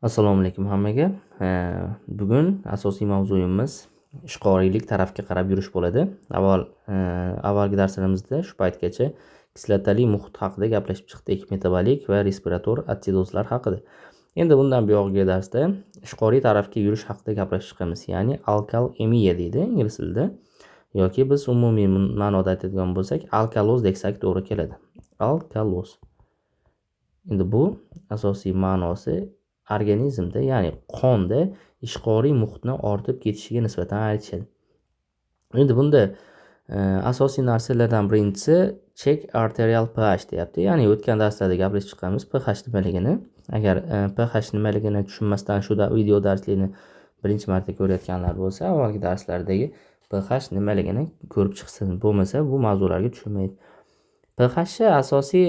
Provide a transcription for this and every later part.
Assalomu alaykum hammaga. Bugun asosiy mavzuyimiz ishqoriylik tarafga qarab yurish bo'ladi. Avvalgi darslarimizda shu paytgacha kislotali muhit haqida gaplashib chiqdik, metabolik va respirator atsidozlar haqida. Endi bundan buyog'iga darsda ishqoriy tarafga yurish haqida gaplashib chiqamiz, ya'ni alkalemiya deydi ingliz tilida, yoki biz umumiy ma'noda aytadigan bo'lsak, alkaloz desak to'g'ri keladi. Alkaloz. Endi bu asosiy ma'nosi organizmda, ya'ni qonda ishqoriy muhitni ortib ketishiga nisbatan aytishadi. Endi bunda asosiy narsalardan birinchisi check arterial pH deyapti. Ya'ni o'tgan darslarda gaplashib chiqqanmiz pH nimaligini. Agar pH nimaligini tushunmasdan shu video darslikni birinchi marta ko'rayotganlar bo'lsa, avvalgi darslardagi pH nimaligini ko'rib chiqsin. Bo'lmasa bu mavzularga tushunmaydi. pH asosiy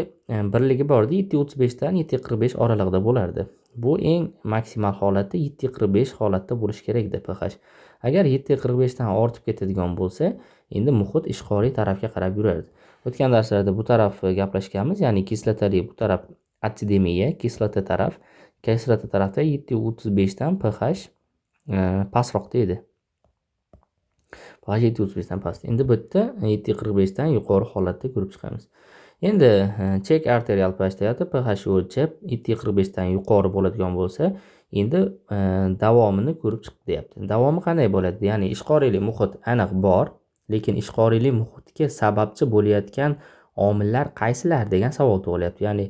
birligi bordi, 7.35 dan 7.45 oralig'ida bo'lardi. Bu eng maksimal holatda 7.45 holatda bo'lishi kerakdi pH. Agar 7.45 dan ortib ketadigan bo'lsa, endi muhit ishqoriy tarafga qarab yurardi. O'tgan darslarda bu taraf gaplashganmiz, ya'ni kislotali bu taraf atsidemiya, kislota tarafda 7.35 dan pH pastroqda edi. pH 7.35 dan past. Endi bu yerda 7.45 dan yuqori holatda ko'rib chiqamiz. Endi check arterial pH deyapti, pH o'lchab 7.45 dan yuqori bo'ladigan bo'lsa, endi davomini ko'rib chiq deyapti. Davomi qanday bo'ladi? Ya'ni ishqoriylik muhit aniq bor, lekin ishqoriylik muhitga sababchi bo'layotgan omillar qaysilar degan savol tug'ilyapti. Ya'ni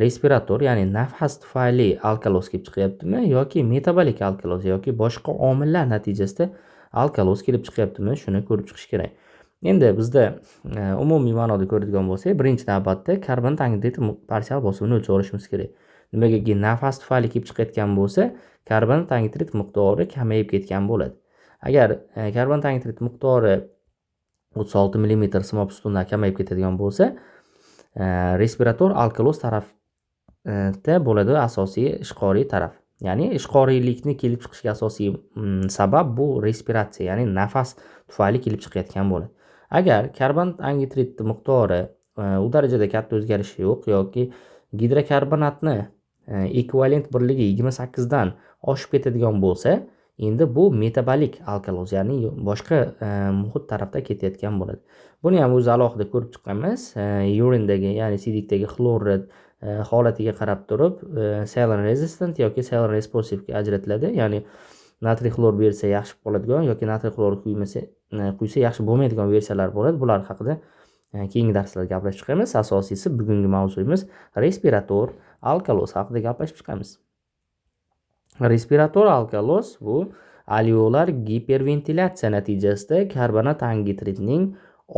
respirator, ya'ni nafas tufayli alkaloz kelib chiqyaptimi yoki metabolik alkaloz yoki boshqa omillar natijasida alkaloz kelib chiqyaptimi, shuni ko'rib chiqish kerak. Endi bizda umumiy ma'noda ko'radigan bo'lsak, birinchi navbatda karbonat angidrid parsial bosimini o'lchab olishimiz kerak. Nimagaki nafas tufayli kelib chiqayotgan bo'lsa, karbonat angidrid miqdori kamayib ketgan bo'ladi. Agar karbonat angidrid miqdori 36 mm simob ustundan kamayib ketadigan bo'lsa, respirator alkaloz tarafda bo'ladi asosiy ishqoriy taraf. Ya'ni ishqoriylikni kelib chiqishiga asosiy sabab bu respiratsiya, ya'ni nafas tufayli kelib chiqayotgan bo'ladi. Agar karbonat angidrid miqdori u darajada katta o'zgarishi yo'q yoki gidrokarbonatni ekvivalent birligi 28 dan oshib ketadigan bo'lsa, endi bu metabolik alkaloz, ya'ni boshqa muhit tarafda ketayotgan bo'ladi. Buni ham o'zi alohida ko'rib chiqqanmiz. Urindagi, ya'ni siydikdagi xlorid holatiga qarab turib saline resistant yoki saline responsive ga ajratiladi. Ya'ni natriy xlor bersa yaxshi bo'ladigan yoki natriy xlor quysa yaxshi bo'lmaydigan versiyalar bo'ladi. Bular haqida keyingi darslarda gaplashib chiqamiz. Asosiysi bugungi mavzuyimiz respirator alkaloz haqida gaplashib chiqamiz. Respirator alkaloz bu alveolar giperventilatsiya natijasida karbonat angidridning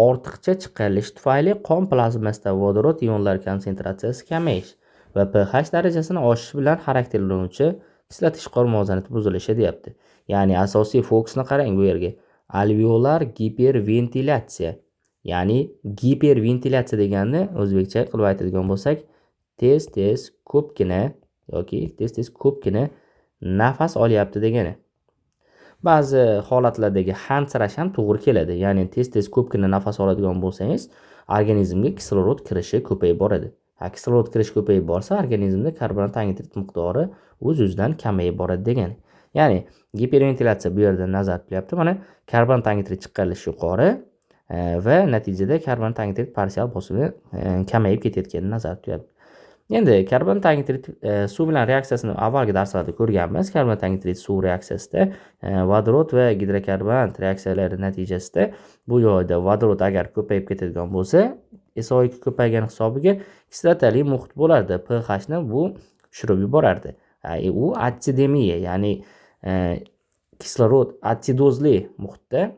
ortiqcha chiqarilishi tufayli qon plazmasida vodorod ionlari konsentratsiyasi kamayish va pH darajasini oshish bilan xarakterlanuvchi kislota ishqor muvozanati buzilishi deyapti. Ya'ni asosiy fokusni qarang bu yerga. Alveolar giperventilatsiya. Ya'ni giperventilatsiya deganni o'zbekcha qilib aytadigan bo'lsak, tez ko'pgina nafas olyapti degani. Ba'zi holatlardagi hansirash ham to'g'ri keladi. Ya'ni tez ko'pgina nafas oladigan bo'lsangiz, organizmga kislorod kirishi ko'payib boradi. Kislorod kirishi ko'payib borsa, organizmda karbonat angidrid miqdori o'z-o'zidan kamayib boradi degani. Ya'ni giperventilatsiya bu yerda nazarda tutyapti. Mana karbonat angidrid chiqarilishi yuqori va natijada karbonat angidrid parsial bosimi kamayib ketayotganini nazarda tutyapti. Endi karbonat angidrid suv bilan reaksiyasini avvalgi darslarda ko'rganmiz. Karbonat angidrid suv reaksiyasida vodorod va gidrokarbonat reaksiyalari natijasida bu yo'lda vodorod agar ko'payib ketadigan bo'lsa, SO2 ko'paygan hisobiga kislotali muhit bo'lardi. pH ni bu tushirib yuborardi. U atsidemiya, ya'ni kislorod atsidozli muhitda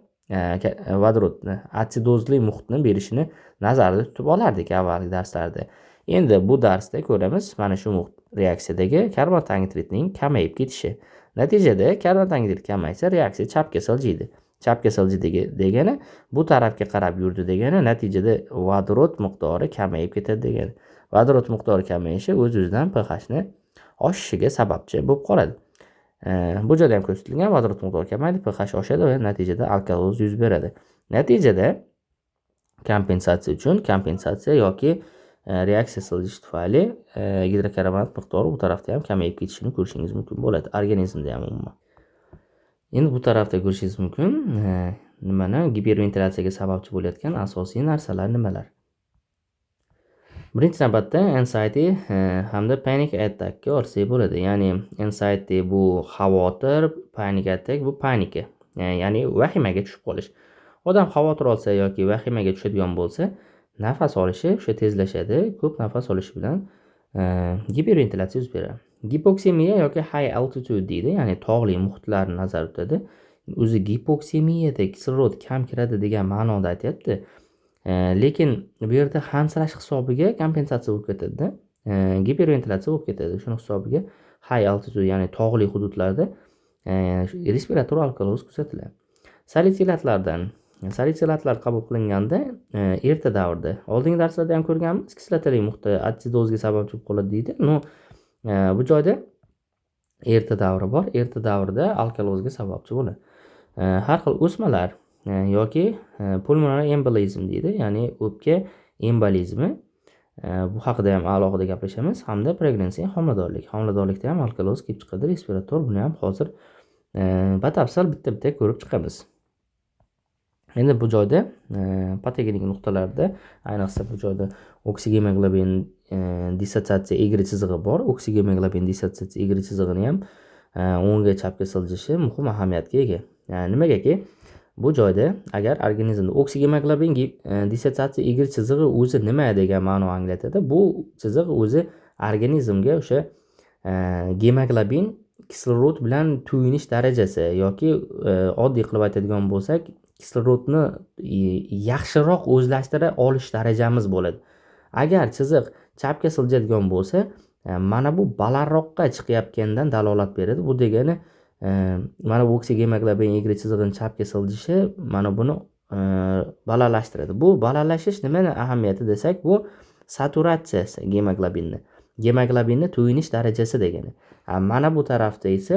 vodorodni atsidozli muhitni berishini nazarda tutib olardik avvalgi darslarda. Endi bu darsda ko'ramiz mana shu reaksiyadagi karbonat angidridning kamayib ketishi. Natijada karbonat angidrid kamaysa, reaksiya chapga siljiydi. Chapga siljiydi degani bu tarafga qarab yurdi degani, natijada vodorod miqdori kamayib ketadi degani. Vodorod miqdori kamayishi o'z-o'zidan pH ni oshishiga sababchi bo'lib qoladi. Bu joyda ham ko'rsatilgan vodorod miqdori kamaydi, pH oshadi va natijada alkaloz yuz beradi. Natijada kompensatsiya uchun yoki reaksiya siljishi tufayli gidrokarbonat miqdori bu tarafda ham kamayib ketishini ko'rishingiz mumkin bo'ladi organizmda ham umuman. Endi bu tarafda ko'rishingiz mumkin nimani giperventilatsiyaga sababchi bo'layotgan asosiy narsalar nimalar. Birinchi navbatda anxiety hamda panic attackga olsak bo'ladi. Ya'ni anxiety bu xavotir, panic attack bu panika. Ya'ni vahimaga tushib qolish. Odam xavotir olsa yoki vahimaga tushadigan bo'lsa, nafas olishi o'sha tezlashadi. Ko'p nafas olishi bilan giperventilatsiya yuz beradi. Gipoksemiya yoki high altitude deydi, ya'ni tog'li muhitlarni nazarda tutadi. O'zi gipoksemiyada kislorod kam kiradi degan ma'noda aytyapti. Lekin bu yerda hansirash hisobiga kompensatsiya bo'lib ketadi-da. Giperventilatsiya bo'lib ketadi. Shuning hisobiga high altitude, ya'ni tog'li hududlarda respirator alkaloz kuzatiladi. Salitsillatlar qabul qilinganda erta davrda, oldingi darslarda ham ko'rganmiz, kislotali muhitda atsidozga sababchi bo'lib qoladi deydi. Bu joyda erta davri bor. Erta davrda alkalozga sababchi bo'ladi. Har xil o'smalar yoki pulmonary embolizm deydi, ya'ni o'pka embolizmi. Bu haqida ham alohida gaplashamiz. Hamda pregnancy, homiladorlikda ham alkaloz kelib chiqadi. Respirator, buni ham hozir batafsil bitta ko'rib chiqamiz. Endi bu joyda patogenik nuqtalarda, ayniqsa bu joyda oksigemoglobin dissotsiatsiya egri chizig'i bor. Oksigemoglobin dissotsiatsiya egri chizig'ini ham o'ngga chapga siljishi muhim ahamiyatga ega. Nimagaki, bu joyda agar organizmda oksigemoglobin dissotsiatsiya egri chizig'i o'zi nima degan ma'no anglatadi. Bu chiziq o'zi organizmga o'sha gemoglobin kislorod bilan to'yinish darajasi yoki oddiy qilib aytadigan bo'lsak, kislorodni yaxshiroq o'zlashtira olish darajamiz bo'ladi. Agar chiziq chapga siljadigan bo'lsa, mana bu balandroqqa chiqayotgandan dalolat beradi. Bu degani mana bu oksigemoglobin egri chizig'ining chapga siljishi mana buni balandlashtiradi. Bu balandlashish nimani ahamiyati desak, bu saturatsiyasi gemoglobinni to'yinish darajasi degani. Mana bu tarafda esa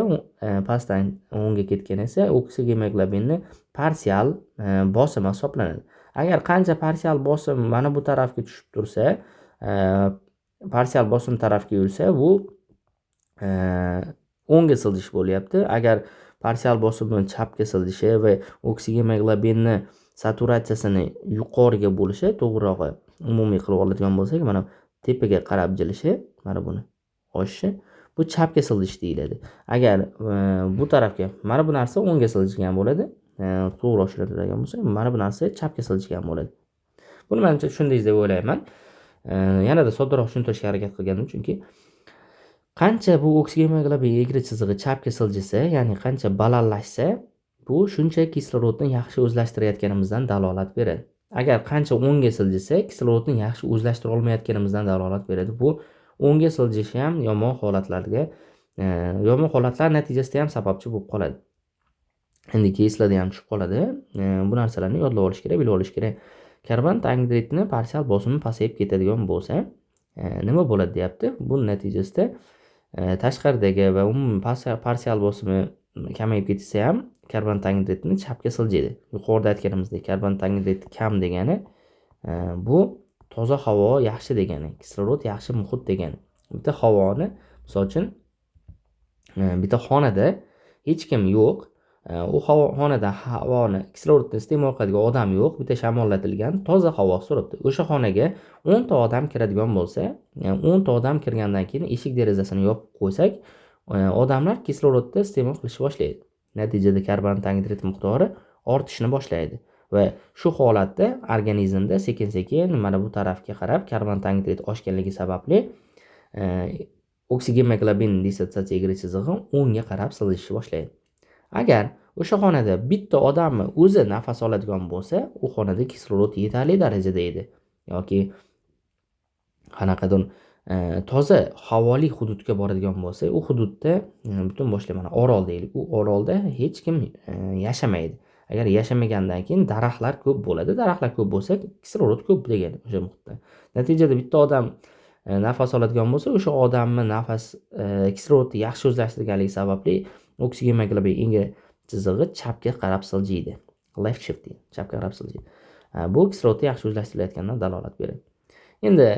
pastdan o'ngga ketgan esa oksigemoglobinni parsial bosim hisoblanadi. Agar qancha parsial bosim mana bu tarafga tushib tursa, parsial bosim tarafga yursa, bu o'ngga siljish bo'lyapti. Agar parsial bosimni chapga siljishi va oksigemoglobinni saturatsiyasini yuqoriga bo'lishi, to'g'rirog'i umumiy qilib oladigan bo'lsak, mana tepaga qarab jilishi, mana buni oshishi, bu chapga siljish deyiladi. Agar bu tarafga mana bu narsa o'ngga siljigan bo'ladi, to'g'ri oshiradigan bo'lsa, mana bu narsa chapga siljigan bo'ladi. Buni menimcha tushundingiz deb o'ylayman. Yanada soddroq tushuntirishga harakat qilgandim, chunki qancha bu oksigemoglobin egri chizig'i chapga siljisa, ya'ni qancha balandlashsa, bu shuncha kislorodni yaxshi o'zlashtirayotganimizdan dalolat beradi. Agar qancha o'ngga siljisa, kislorodni yaxshi o'zlashtira olmayotganimizdan dalolat beradi. Bu o'ngga siljishi ham yomon holatlar natijasida ham sababchi bo'lib qoladi. Endi keyslarda ham tushib qoladi. Bu narsalarni yodlab olish kerak, bilib olish kerak. Karbonat angidridni parsial bosimi pasayib ketadigan bo'lsa, nima bo'ladi deyapti? Bu natijasida tashqaridagi va umuman parsial bosimi kamayib ketsa ham karbonat angidridni chapga siljaydi. Yuqorida aytganimizdek, karbonat angidrid kam degani bu toza havo yaxshi degani, kislorod yaxshi muhit degani. Bitta havoni, misol uchun, bitta xonada hech kim yo'q, u xonada havoni kislorodni iste'mol qiladigan odam yo'q, bitta shamollatilgan toza havo turibdi. O'sha xonaga 10 ta odam kiradigan bo'lsa, 10 ta odam kirgandan keyin eshik derazasini yopib qo'ysak, odamlar kislorodni iste'mol qilishni boshlaydi. Natijada karbonat angidrid miqdori ortishni boshlaydi va shu holatda organizmda sekin-sekin mana bu tarafga qarab karbonat angidrid oshganligi sababli oksigemoglobin dissotsiatsiya egri chizig'i o'ngga qarab siljishni boshlaydi. Agar o'sha xonada bitta odamni o'zi nafas oladigan bo'lsa, u xonada kislorod yetarli darajada edi yoki qanaqadir toza havoli hududga boradigan bo'lsa, u hududda butun boshli mana orol deylik, u orolda hech kim yashamaydi. Agar yashamagandan keyin daraxtlar ko'p bo'ladi. Daraxtlar ko'p bo'lsa, kislorod ko'p degani o'sha muhitda. Natijada bitta odam nafas oladigan bo'lsa, o'sha odamni nafas kislorodni yaxshi o'zlashtirganligi sababli oksigemoglobin egri chizig'i chapga qarab siljiydi. Left shift deydi, chapga qarab siljiydi. Bu kislorodni yaxshi o'zlashtirilayotganidan dalolat beradi. Endi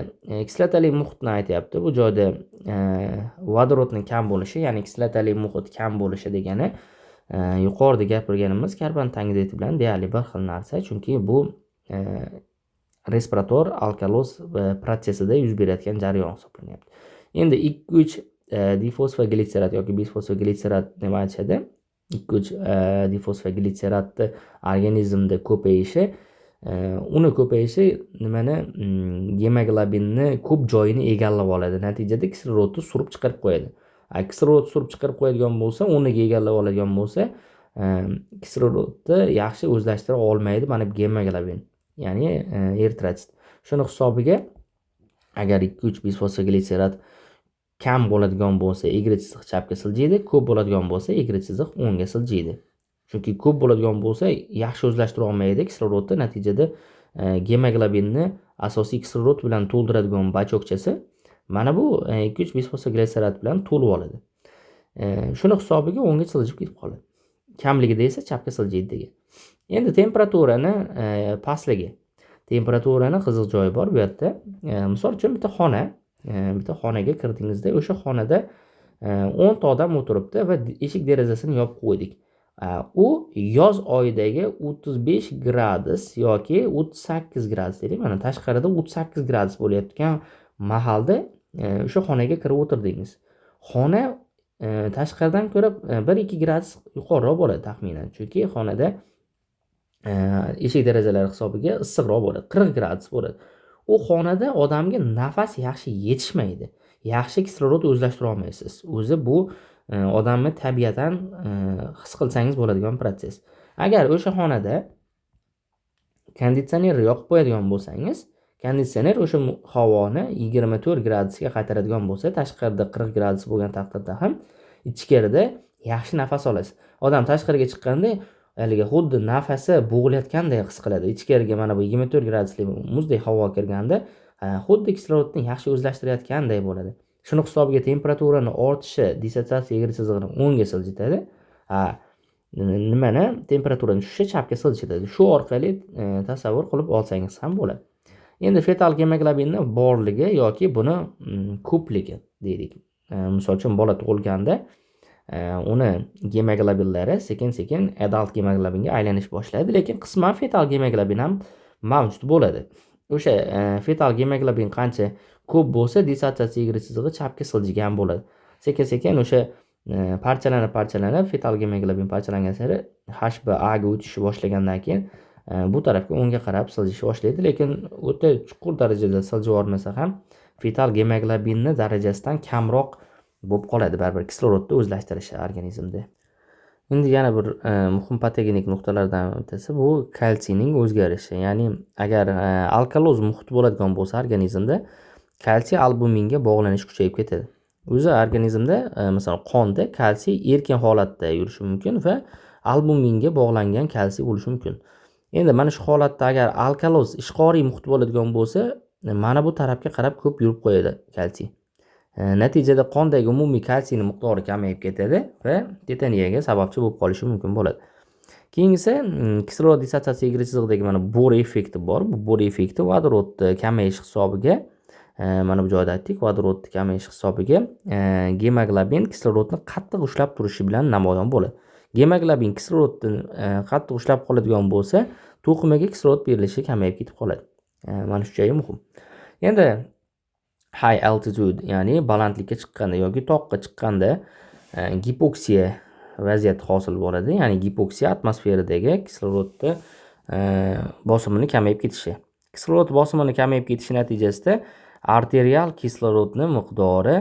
kislotali muhitni aytyapti. Bu joyda vodorodning kam bo'lishi, ya'ni kislotali muhit kam bo'lishi degani yuqorida gapirganimiz karbon tangidroti bilan deyarli bir xil narsa, chunki bu respirator alkaloz protsessida yuz berayotgan jarayon hisoblanyapti. Endi 2-3 difosfogalitserat yoki bisfosfogalitserat deb aytishadi. 2-3 difosfogalitseratni organizmda ko'payishi, uni ko'payishi nimani, gemoglobinni ko'p joyini egallab oladi. Natijada kislorodni surib chiqarib qo'yadi. Kislorod surib chiqarib qo'yadigan bo'lsa, o'rniga egallab oladigan bo'lsa, kislorodni yaxshi o'zlashtira olmaydi mana bu gemoglobin, ya'ni eritrosit. Shuni hisobiga agar 2-3 bisfosfogalitserat kam bo'ladigan bo'lsa, egri chiziq chapga siljiydi, ko'p bo'ladigan bo'lsa, egri chiziq o'ngga siljiydi. Chunki ko'p bo'ladigan bo'lsa, yaxshi o'zlashtira olmaydi kislorodni, natijada gemoglobinni asosiy kislorod bilan to'ldiradigan bachokchasi mana bu 2-3 bisfosfogalitserat bilan to'lib oladi. Shuni hisobiga o'ngga siljib ketib qoladi. Kamligida esa chapga siljiydi degan. Endi temperaturani pastligi. Temperaturani qiziq joyi bor bu yerda. Misol uchun bitta xonaga kirdingizda, o'sha xonada 10 ta odam o'tiribdi va eshik derazasini yopib qo'ydik. U yoz oyidagi 35 gradus yoki 38 gradus deylik. Mana tashqarida 38 gradus bo'layotgan mahalda o'sha xonaga kirib o'tirdingiz. Xona tashqaridan ko'ra 1-2 gradus yuqoriroq bo'ladi taxminan. Chunki xonada eshik derazalari hisobiga issiqroq bo'ladi, 40 gradus bo'ladi. U xonada odamga nafas yaxshi yetishmaydi. Yaxshi kislorod o'zlashtira olmaysiz. O'zi bu odamni tabiatan his qilsangiz bo'ladigan proses. Agar o'sha xonada konditsioner yoqib qo'yadigan bo'lsangiz, konditsioner o'sha havoni 24 gradusga qaytaradigan bo'lsa, tashqarida 40 gradus bo'lgan taqdirda ham ichkarida yaxshi nafas olasiz. Odam tashqariga chiqqanda haligi xuddi nafasi bo'g'ilayotganday his qiladi. Ichkariga mana bu 24 gradusli muzdek havo kirganda xuddi kislorodni yaxshi o'zlashtirayotganday bo'ladi. Shuni hisobiga temperaturani ortishi dissotsiatsiya egri chizig'ini o'ngga siljitadi. Nimani temperaturani tushishi chapga siljitadi. Shu orqali tasavvur qilib olsangiz ham bo'ladi. Endi fetal gemoglobinni borligi yoki buni ko'pligi deylik. Misol uchun bola tug'ilganda uni gemoglobinlari sekin-sekin adult gemoglobinga aylanish boshlaydi, lekin qisman fetal gemoglobin ham mavjud bo'ladi. O'sha fetal gemoglobin qancha ko'p bo'lsa, dissotsiatsiya egri chizig'i chapga siljigan bo'ladi. Sekin-sekin o'sha parchalanib fetal gemoglobin parchalangan sari HbA ga o'tishi boshlagandan keyin bu tarafga o'ngga qarab siljish boshlaydi, lekin o'ta chuqur darajada siljib olmasa ham fetal gemoglobinni darajasidan kamroq bo'lib qoladi baribir kislorodni o'zlashtirishi organizmda. Endi yana bir muhim patogenik nuqtalardan bittasi bu kalsiyning o'zgarishi. Ya'ni agar alkaloz muhit bo'ladigan bo'lsa organizmda kalsiy albuminga bog'lanish kuchayib ketadi. O'zi organizmda masalan qonda kalsiy erkin holatda yurishi mumkin va albuminga bog'langan kalsiy bo'lishi mumkin. Endi mana shu holatda agar alkaloz ishqoriy muhit bo'ladigan bo'lsa, mana bu tarafga qarab ko'p yurib qo'yadi kalsiy. Natijada qondagi umumiy kalsiyning miqdori kamayib ketadi va tetaniyaga sababchi bo'lib qolishi mumkin bo'ladi. Keyingisi kislorod dissotsiatsiya egri chizig'idagi mana bor effekti bor. Bu bor effekti vodorodni kamayish hisobiga, mana bu joyda aytdik, vodorodni kamayish hisobiga gemoglobin kislorodni qattiq ushlab turishi bilan namoyon bo'ladi. Gemoglobin kislorodni qattiq ushlab qoladigan bo'lsa, to'qimaga kislorod berilishi kamayib ketib qoladi. Mana shu joyi muhim. Endi high altitude, ya'ni balandlikka chiqqanda yoki toqqa chiqqanda gipoksiya vaziyati hosil bo'ladi. Ya'ni gipoksiya atmosferadagi kislorodni bosimini kamayib ketishi. Kislorod bosimini kamayib ketishi natijasida arterial kislorodni miqdori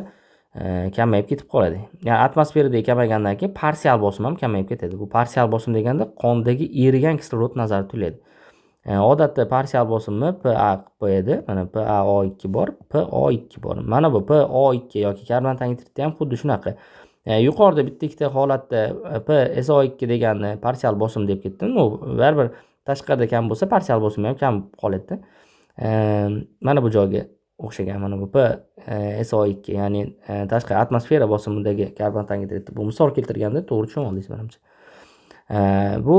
kamayib ketib qoladi. Ya'ni atmosferada kamagandan keyin parsial bosim ham kamayib ketadi. Bu parsial bosim deganda qondagi erigan kislorod nazarda tutiladi. Odatda parsial bosimni PA qilib qo'yadi. Mana PaO2 bor, PO2 bor. Mana bu PO2 yoki karbon tangidrotda ham xuddi shunaqa. Yuqorida bitta ikkita holatda PSO2 deganni parsial bosim deb ketdim. U baribir tashqarida kam bo'lsa, parsial bosim ham kam qoladi. Mana bu joyga o'xshagan mana bu PSO2, ya'ni tashqi atmosfera bosimidagi karbon tangidrot. Bu misol keltirganda to'g'ri tushuna oldingiz menimcha. Bu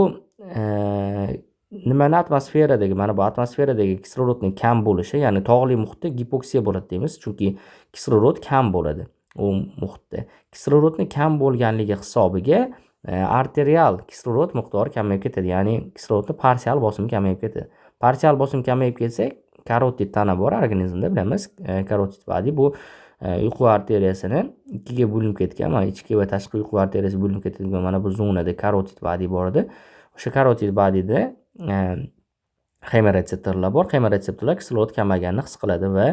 nimani atmosferadagi, mana bu atmosferadagi kislorodning kam bo'lishi, ya'ni tog'li muhitda gipoksiya bo'ladi deymiz, chunki kislorod kam bo'ladi u muhitda. Kislorodning kam bo'lganligi hisobiga arterial kislorod miqdori kamayib ketadi, ya'ni kislorodning parsial bosimi kamayib ketadi. Parsial bosim kamayib ketsa, karotid tana bor organizmda, bilamiz. Karotid vadi bu uyqu arteriyasini ikkiga bo'linib ketgan, mana ichki va tashqi uyqu arteriyasi bo'linib ketadigan mana bu zonada karotid vadi bor edi. O'sha karotid vadida xemoretseptorlar bor. Xemoretseptorlar kislorod kamayganini his qiladi va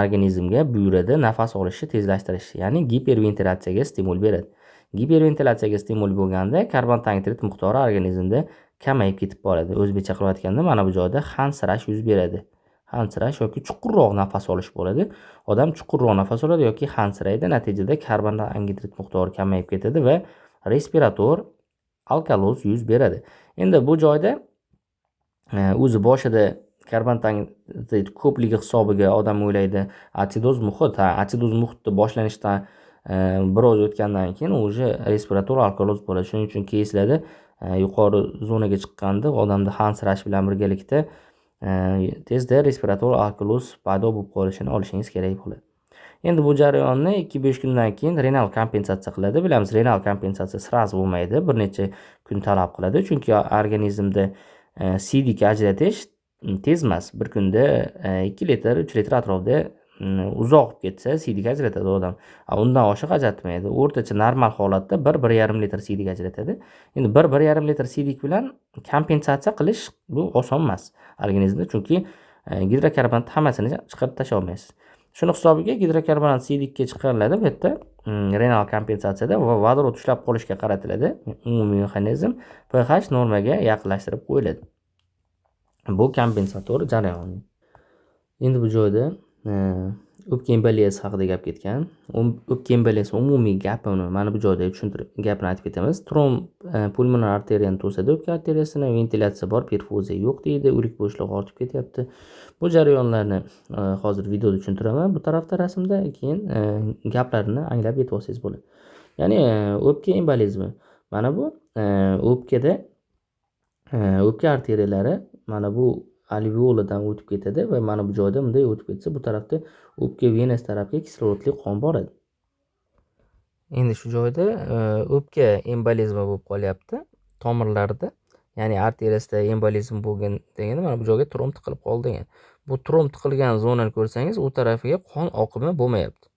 organizmga buyuradi nafas olishni tezlashtirish, ya'ni giperventilatsiyaga stimul beradi. Giperventilatsiyaga stimul bo'lganda karbon tangitrit miqdori organizmda kamayib ketib qoladi. O'zbekcha qilib aytganda mana bu joyda hansirash yuz beradi. Hansirash yoki chuqurroq nafas olish bo'ladi. Odam chuqurroq nafas oladi yoki hansiraydi. Natijada karbon tangitrit miqdori kamayib ketadi va respirator alkaloz yuz beradi. Endi bu joyda o'zi boshida karbon tangitrit ko'pligi hisobiga odam o'ylaydi atsidoz muhit. Atsidoz muhitni boshlanishidan biroz o'tgandan keyin o'sha respirator alkaloz bo'ladi. Shuning uchun keyslarda yuqori zonaga chiqqanda odamda hansirash bilan birgalikda tezda respirator alkaloz paydo bo'lib qolishini olishingiz kerak bo'ladi. Endi bu jarayonni 2-5 kundan keyin renal kompensatsiya qiladi. Bilamiz, renal kompensatsiya sraz bo'lmaydi, bir necha kun talab qiladi, chunki organizmda sidik ajratish tez emas. Bir kunda 2 litr, 3 litr atrofida uzoq ketsa sidik ajratadi odam. Undan oshiq ajratmaydi. O'rtacha normal holatda 1-1,5 litr sidik ajratadi. Endi 1-1,5 litr sidik bilan kompensatsiya qilish bu oson emas organizmda, chunki gidrokarbonat hammasini chiqarib tashlay olmaysiz. Shuni hisobiga gidrokarbonat sidikka chiqariladi, bu yerda renal kompensatsiyada va vodorod ushlab qolishga qaratiladi. Umumiy mexanizm pH normaga yaqinlashtirib qo'yiladi. Bu kompensator jarayoni. Endi bu joyda o'pka emboliyasi haqida gap ketgan. O'pka emboliyasi umumiy gapini mana bu joyda tushuntirib gapini aytib ketamiz. Tromb pulmonar arteriyani to'sadi, o'pka arteriyasini, ventilyasiya bor, perfuziya yo'q deydi, o'lik bo'shliq ortib ketyapti. Bu jarayonlarni hozir videoda tushuntiraman. Bu tarafda rasmda, keyin gaplarini anglab yetib olsangiz bo'ladi. Ya'ni o'pka embolizmi. Mana bu o'pkada o'pka arteriyalari mana bu alveoladan o'tib ketadi va mana bu joyda bunday o'tib ketsa, bu tarafda o'pka venasi tarafga kislorodli qon boradi. Endi shu joyda o'pka embolizmi bo'lib qolyapti tomirlarda, ya'ni arteriyasida embolizm bo'lgan degani mana bu joyga tromb tiqilib qoldi degan. Bu tromb tiqilgan zonani ko'rsangiz, u tarafiga qon oqimi bo'lmayapti.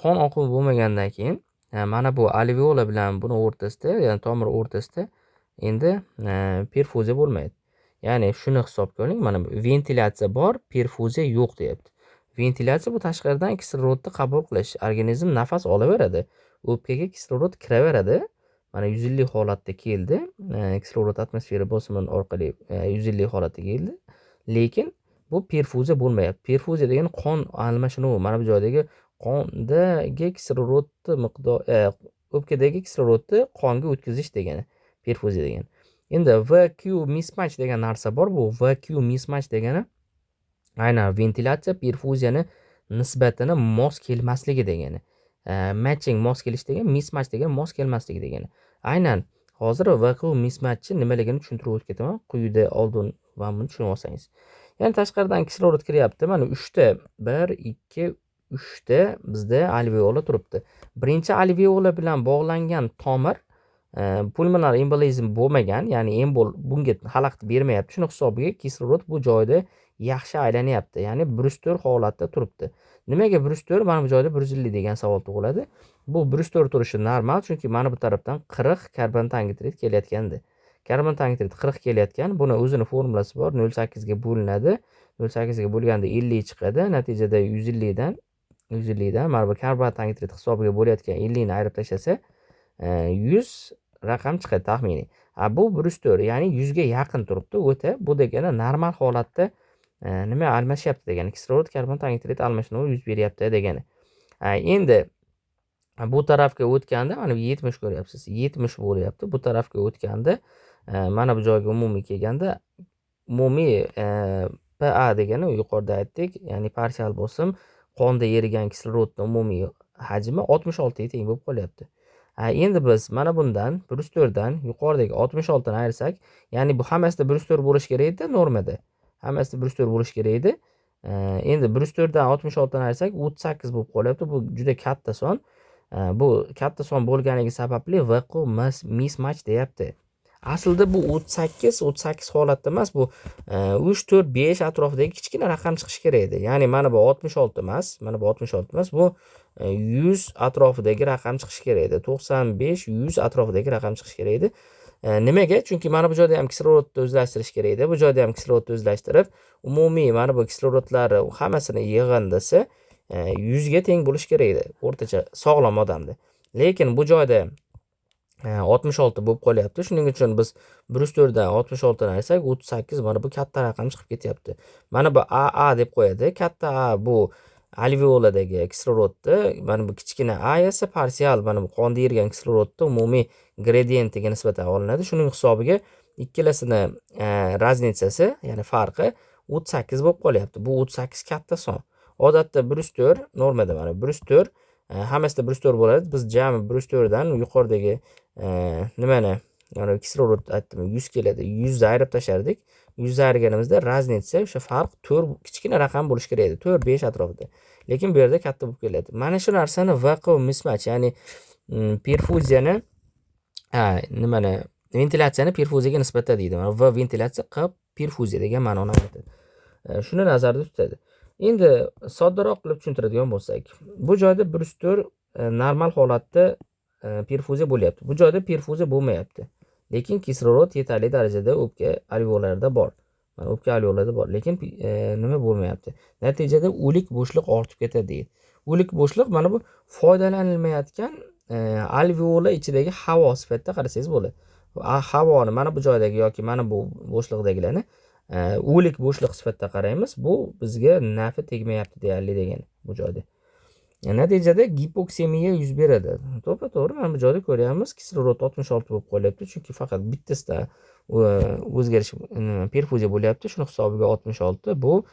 Qon oqimi bo'lmagandan keyin mana bu alveola bilan buni o'rtasida, ya'ni tomir o'rtasida endi perfuziya bo'lmaydi. Ya'ni shuni hisobga oling, mana bu ventilyatsiya bor, perfuziya yo'q deyapti. Ventilyatsiya bu tashqaridan kislorodni qabul qilish. Organizm nafas olaveradi. O'pkaga kislorod kiraveradi. Mana 150 holatda keldi. Kislorod atmosfera bosimi orqali 150 holatga keldi. Lekin bu perfuziya bo'lmayapti. Perfuziya degani qon almashinuvi. Mana bu joydagi qondagi kislorodni miqdori, o'pkadagi kislorodni qonga o'tkazish degani perfuziya degani. Endi VQ mismatch degan narsa bor. Bu VQ mismatch degani aynan ventilyatsiya perfuziyani nisbatini mos kelmasligi degani. Matching mos kelish degani, mismatch degani mos kelmasligi degani. Aynan hozir VQ mismatchni nimaligini tushuntirib o'tib ketaman. Quyida oldin va buni tushunib olsangiz. Ya'ni tashqaridan kislorod kiryapti. Mana 3ta 1 2 3ta bizda alveola turibdi. Birinchi alveola bilan bog'langan tomir pulmonar embolizm bo'lmagan, ya'ni embol bunga xalaqit bermayapti. Shuni hisobiga kislorod bu joyda yaxshi aylanyapti, ya'ni brustor holatda turibdi. Nimaga brustor? Mana bu joyda 150 degan savol tug'iladi. Bu brustor turishi normal, chunki mana bu tarafdan 40 karbon tangitrit kelayotgandi. Karbon tangitrit 40 kelayotgan, buni o'zini formulasi bor, 0,8 ga bo'linadi. 0,8 ga bo'lganda 50 chiqadi. Natijada 150 dan mana bu karbon tangitrit hisobiga bo'layotgan 50 ni ayirib tashlasa, 100 raqam chiqadi taxminiy. Bu brustor, ya'ni 100 ga yaqin turibdi. O'ta bu degani normal holatda nima almashyapti degani, kislorod karbon tangitrit almashinuvi yuz beryapti degani. Endi bu tarafga o'tganda mana 70 ko'ryapsiz. 70 bo'lyapti. Bu tarafga o'tganda mana bu joyga umumiy kelganda umumiy PA degani yuqorida aytdik, ya'ni parsial bosim, qonda erigan kislorodning umumiy hajmi 66 ga teng bo'lib qolyapti. Endi biz mana bundan 104 dan yuqoridagi 66 ni ayirsak, ya'ni bu hammasida 104 bo'lishi kerak edi normada. Hammasida 104 bo'lishi kerak edi. Endi 104 dan 66 ni ayirsak 38 bo'lib qolyapti. Bu juda katta son. Bu katta son bo'lganligi sababli VQ mismatch deyapti. Aslida bu 38 holatda emas, bu 3, 4, 5 atrofidagi kichkina raqam chiqishi kerak edi. Ya'ni mana bu 66 emas, mana bu 66 emas, bu 100 atrofidagi raqam chiqishi kerak edi. 95, 100 atrofidagi raqam chiqishi kerak edi. Nimaga? Chunki mana bu joyda ham kislorodni o'zlashtirish kerak edi. Bu joyda ham kislorodni o'zlashtirib, umumiy mana bu kislorodlarni hammasini yig'indisi 100 ga teng bo'lishi kerak edi, o'rtacha sog'lom odamda. Lekin bu joyda 66 bo'lib qolyapti. Shuning uchun biz 104 dan 66 ni ayirsak 38, mana bu katta raqam chiqib ketyapti. Mana bu AA deb qo'yadi. Katta A bu alveoladagi kislorodni, mana bu kichkina A esa parsial, mana bu qonda ergan kislorodni umumiy gradientiga nisbatan olinadi. Shuning hisobiga ikkalasini razницasi, ya'ni farqi 38 bo'lib qolyapti. Bu 38 katta son. Odatda 104 normada mana 104 hammasida 104 bo'ladi. Biz jami 104 dan yuqoridagi nimani, ya'ni kislorod aytdim 100 keladi. 100 ni ayirib tashardik. 100 ni ayirganimizda razница, o'sha farq 4 kichkina raqam bo'lishi kerak edi. 4, 5 atrofida. Lekin bu yerda katta bo'lib keladi. Mana shu narsani VQ mismatch, ya'ni perfuziyani nimani, ventilyatsiyani perfuziyaga nisbatan deydi. Mana V ventilyatsiya, Q perfuziya degan ma'noni anglatadi. Shuni nazarda tutadi. Endi soddaroq qilib tushuntiradigan bo'lsak, bu joyda 104 normal holatda perfuziya bo'lyapti. Bu joyda perfuziya bo'lmayapti. Lekin kislorod yetarli darajada o'pka alveolarida bor. Mana o'pka alveolarida bor, lekin nima bo'lmayapti. Natijada o'lik bo'shliq ortib ketadi deydi. O'lik bo'shliq mana bu foydalanilmayotgan alveola ichidagi havo sifatida qarasangiz bo'ladi. Havoni mana bu joydagi yoki mana bu bo'shliqdagilarni o'lik bo'shliq sifatida qaraymiz. Bu bizga nafi tegmayapti deyarli degani bu joyda. Natijada gipoksemiya yuz beradi. To'g'ri, mana bu joyda ko'ryapmiz, kislorod 66 bo'lib qolyapti, chunki faqat bittasida o'zgarish perfuziya bo'lyapti. Shuni hisobiga 66 bu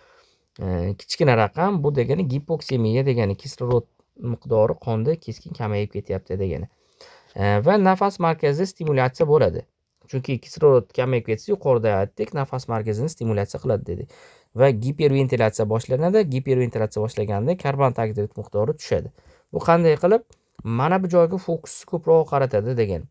kichkina raqam. Bu degani gipoksemiya degani kislorod miqdori qonda keskin kamayib ketyapti degani. Va nafas markazida stimulyatsiya bo'ladi. Chunki kislorod kamayib ketsa, yuqorida aytdik, nafas markazini stimulyatsiya qiladi dedik. Va giperventilatsiya boshlanadi. Giperventilatsiya boshlaganda karbon dioksid miqdori tushadi. Bu qanday qilib? Mana bu joyga fokus ko'proq qaratadi degan.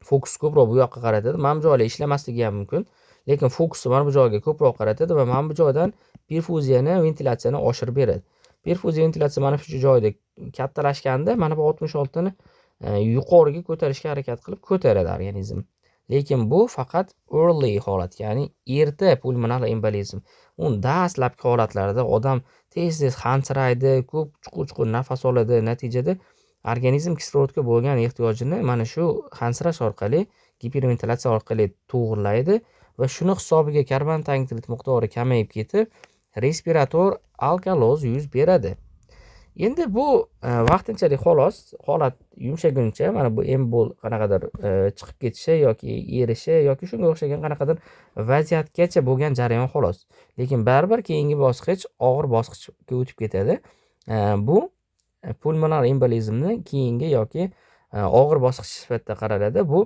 Fokus ko'proq bu yoqqa qaratadi. Mana bu joylar ishlamasligi ham mumkin, lekin fokusni mana bu joyga ko'proq qaratadi va mana bu joydan perfuziyani, ventilatsiyani oshirib beradi. Perfuziya, ventilatsiya mana shu joyda kattalashganda mana bu 66 ni yuqoriga ko'tarishga harakat qilib ko'taradi organizm. Lekin bu faqat early holat, ya'ni erta pulmonar embolizm. Dastlabki holatlarda odam tez-tez hansiraydi, ko'p chuqur-chuqur nafas oladi. Natijada organizm kislorodga bo'lgan ehtiyojini mana shu hansirash orqali, giperventilatsiya orqali to'g'irlaydi va shuni hisobiga karbon dioksid miqdori kamayib ketib, respirator alkaloz yuz beradi. Endi bu vaqtinchalik xolos, holat yumshaguncha, mana bu embol qanaqadir chiqib ketishi yoki erishi yoki shunga o'xshagan qanaqadir vaziyatgacha bo'lgan jarayon xolos. Lekin baribir keyingi bosqich og'ir bosqichga o'tib ketadi. Bu pulmonar embolizmni keyingi yoki og'ir bosqich sifatida qaraladi. Bu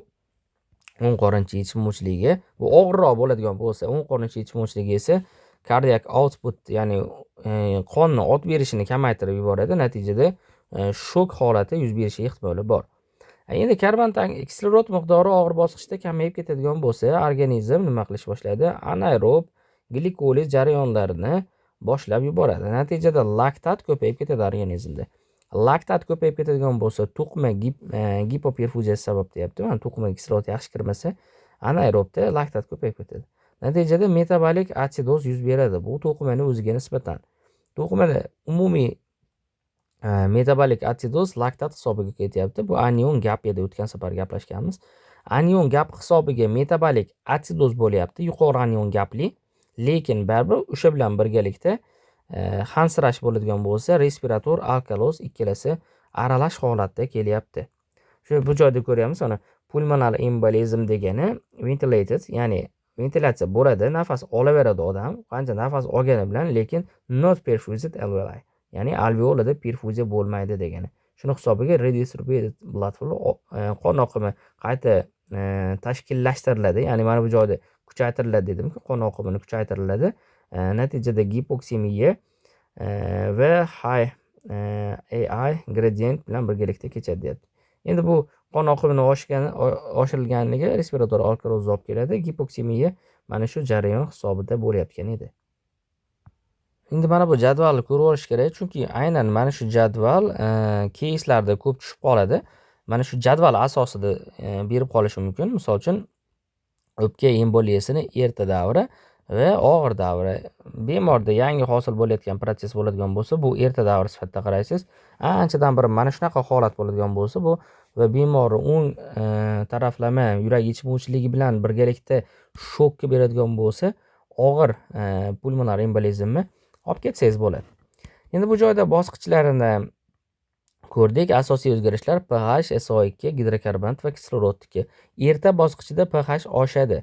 o'ng qorincha yetishmovchiligi, bu og'irroq bo'ladigan bo'lsa, o'ng qorincha yetishmovchiligi esa cardiac output, ya'ni qonni o't berishini kamaytirib yuboradi. Natijada shok holati yuz berishi ehtimoli bor. Endi karbon kislorod miqdori og'ir bosqichda kamayib ketadigan bo'lsa, organizm nima qilish boshlaydi? Anaerob glikoliz jarayonlarini boshlab yuboradi. Natijada laktat ko'payib ketadi organizmda. Laktat ko'payib ketadigan bo'lsa, to'qima gipoperfuziyasi sabab deyapti. Mana to'qimaga kislorod yaxshi kirmasa, anaerobda laktat ko'payib ketadi. Natijada metabolik atsidoz yuz beradi. Bu to'qimaning o'ziga nisbatan. To'qimada umumiy metabolik atsidoz laktat hisobiga ketyapti. Bu anion gap edi, o'tgan safar gaplashganmiz. Anion gap hisobiga metabolik atsidoz bo'lyapti, yuqori anion gapli, lekin baribir o'sha bilan birgalikda hansirash bo'ladigan bo'lsa, respirator alkaloz ikkalasi aralash holatda kelyapti. Shu bu joyda ko'ryapmiz, mana pulmonar embolizm degani ventilated, ya'ni ventilatsiya bo'ladi, nafas olaveradi odam, qancha nafas olgani bilan, lekin not perfused alveoli, ya'ni alveolada perfuziya bo'lmaydi degani. Shuni hisobiga redistributed blood flow qon oqimi qayta tashkillashtiriladi. Ya'ni mana bu joyda kuchaytiriladi dedimki, qon oqimini kuchaytiriladi. Natijada gipoksemiya va high AI gradient bilan birgalikda kechadi deyapti. Endi bu qon oqimini oshirilganligi respirator alkaloz olib keladi. Gipoksemiya mana shu jarayon hisobida bo'layotgan edi. Endi mana bu jadvalni ko'rib olish kerak, chunki aynan mana shu jadval keyslarda ko'p tushib qoladi. Mana shu jadval asosida berib qolishi mumkin. Misol uchun o'pka emboliyasini erta davri va og'ir davri. Bemorda yangi hosil bo'layotgan protsess bo'ladigan bo'lsa, bu erta davr sifatida qaraysiz. Anchadan beri mana shunaqa holat bo'ladigan bo'lsa, bu va bemorni o'ng taraflama yurak yetishmovchiligi bilan birgalikda shokka beradigan bo'lsa, og'ir pulmonar embolizmni olib ketsangiz bo'ladi. Endi bu joyda bosqichlarini ko'rdik. Asosiy o'zgarishlar pH, SO2, gidrokarbonat va kislorodniki. Erta bosqichida pH oshadi.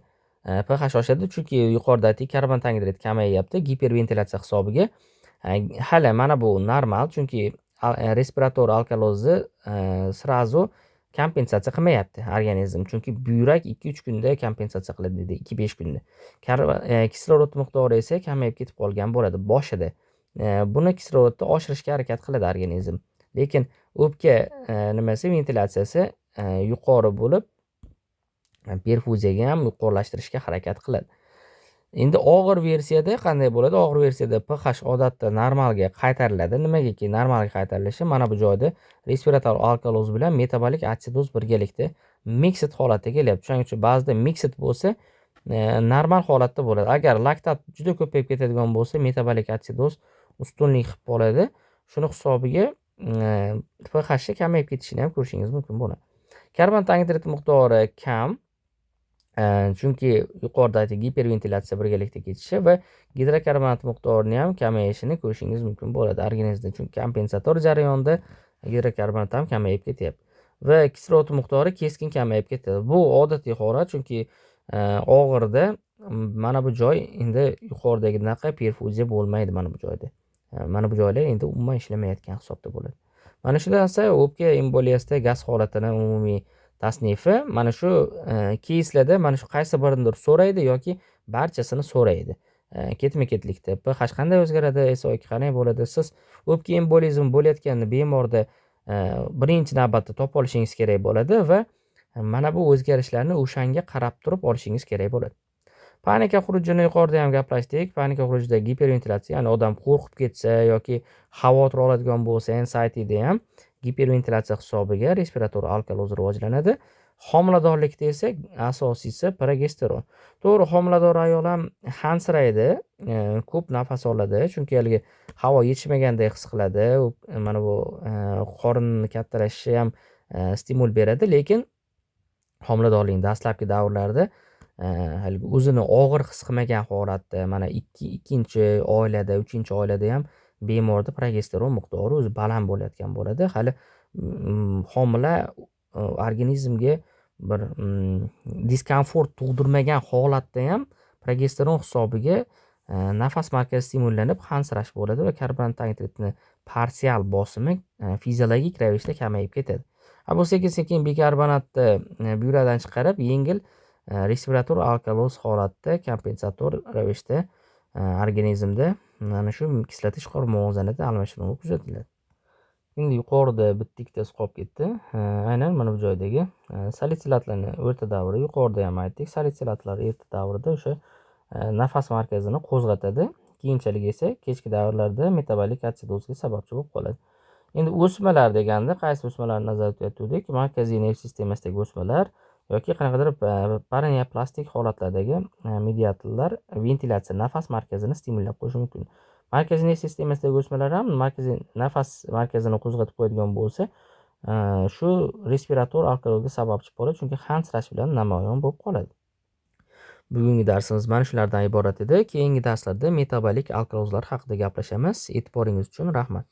pH oshadi chunki yuqorida aytdik, karbonat angidrid kamayyapti giperventilatsiya hisobiga. Hali mana bu normal, chunki respirator alkalozni srazu kompensatsiya qilmayapti organizm. Chunki buyrak 2-3 kunda kompensatsiya qiladi dedi, 2-5 kunda. Kislorod miqdori esa kamayib ketib qolgan bo'ladi boshida. Buni kislorodni oshirishga harakat qiladi organizm. Lekin o'pka nimasi ventilatsiyasi yuqori bo'lib, perfuziyaga ham yuqorilashtirishga harakat qiladi. Endi og'ir versiyada qanday bo'ladi? Og'ir versiyada pH odatda normalga qaytariladi. Nimagaki normalga qaytarilishi? Mana bu joyda respirator alkaloz bilan metabolik atsidoz birgalikda mixed holatga kelyapti. Shuning uchun ba'zida mixed bo'lsa, normal holatda bo'ladi. Agar laktat juda ko'payib ketadigan bo'lsa, metabolik atsidoz ustunlik qilib qoladi. Shuni hisobiga pH kamayib ketishini ham ko'rishingiz mumkin bo'ladi. Karbonat angidrid miqdori kam, chunki yuqorida aytdik, giperventilatsiya birgalikda kechishi va gidrokarbonat miqdorini ham kamayishini ko'rishingiz mumkin bo'ladi organizmda, chunki kompensator jarayonida gidrokarbonat ham kamayib ketyapti va kislorod miqdori keskin kamayib ketadi. Bu odatiy holat, chunki og'irda mana bu joy endi yuqoridagidaqa perfuziya bo'lmaydi mana bu joyda. Mana bu joylar endi umuman ishlamayotgan hisobda bo'ladi. Mana shu narsa o'pka emboliyasida gaz holatining umumiy tasnifi. Mana shu keyslarda mana shu qaysi biridir so'raydi yoki barchasini so'raydi. Ketma-ketlikda pH qanday o'zgaradi, SO2 qanday bo'ladi? Siz o'pka embolizm bo'layotganini bemorda birinchi navbatda topib olishingiz kerak bo'ladi va mana bu o'zgarishlarni o'shanga qarab turib olishingiz kerak bo'ladi. Panika xurujini yuqorida ham gaplashdik. Panika xurujida giperventilatsiya, ya'ni odam qo'rqib ketsa yoki xavotir oladigan bo'lsa, anxiety'da ham giperventilatsiya hisobiga respirator alkaloz rivojlanadi. Homiladorlikda esa asosiysi progesteron. To'g'ri, homilador ayol ham hansiraydi, ko'p nafas oladi, chunki haligi havo yetishmagandek his qiladi. Mana bu qorinni kattalashishi ham stimul beradi, lekin homiladorlikning dastlabki davrlarida haligi o'zini og'ir his qilmagan holatda, mana ikkinchi oilada, 3-oilada ham bemorda progesteron miqdori o'zi baland bo'layotgan bo'ladi. Hali homila organizmga bir diskomfort tug'dirmagan holatda ham progesteron hisobiga nafas markazi stimullanib hansirash bo'ladi va karbonat angidridni parsial bosimi fiziologik ravishda kamayib ketadi. Bu sekin-sekin bikarbonatni byuradan chiqarib, yengil respirator alkaloz holatda kompensator ravishda organizmda mana shu kislota ishqor muvozanati almashinuvi kuzatiladi. Endi yuqorida bitta ikkitasi qolib ketdi. Aynan mana bu joydagi salitsilatlarning o'rta davri, yuqorida ham aytdik, salitsilatlar erta davrida o'sha nafas markazini qo'zg'atadi. Keyinchalik esa kechki davrlarda metabolik atsidozga sababchi bo'lib qoladi. Endi o'smalar deganda qaysi o'smalarni nazarda tutdik? Markaziy nerv sistemasidagi o'smalar yoki qanaqadir paraneoplastik holatlardagi mediatorlar ventilatsiya, nafas markazini stimullab qo'yishi mumkin. Markaziy nerv sistemasidagi o'smalar ham markaziy nafas markazini qo'zg'atib qo'yadigan bo'lsa, shu respirator alkalozga sababchi bo'ladi, chunki hansirash bilan namoyon bo'lib qoladi. Bugungi darsimiz mana shulardan iborat edi. Keyingi darslarda metabolik alkalozlar haqida gaplashamiz. E'tiboringiz uchun rahmat.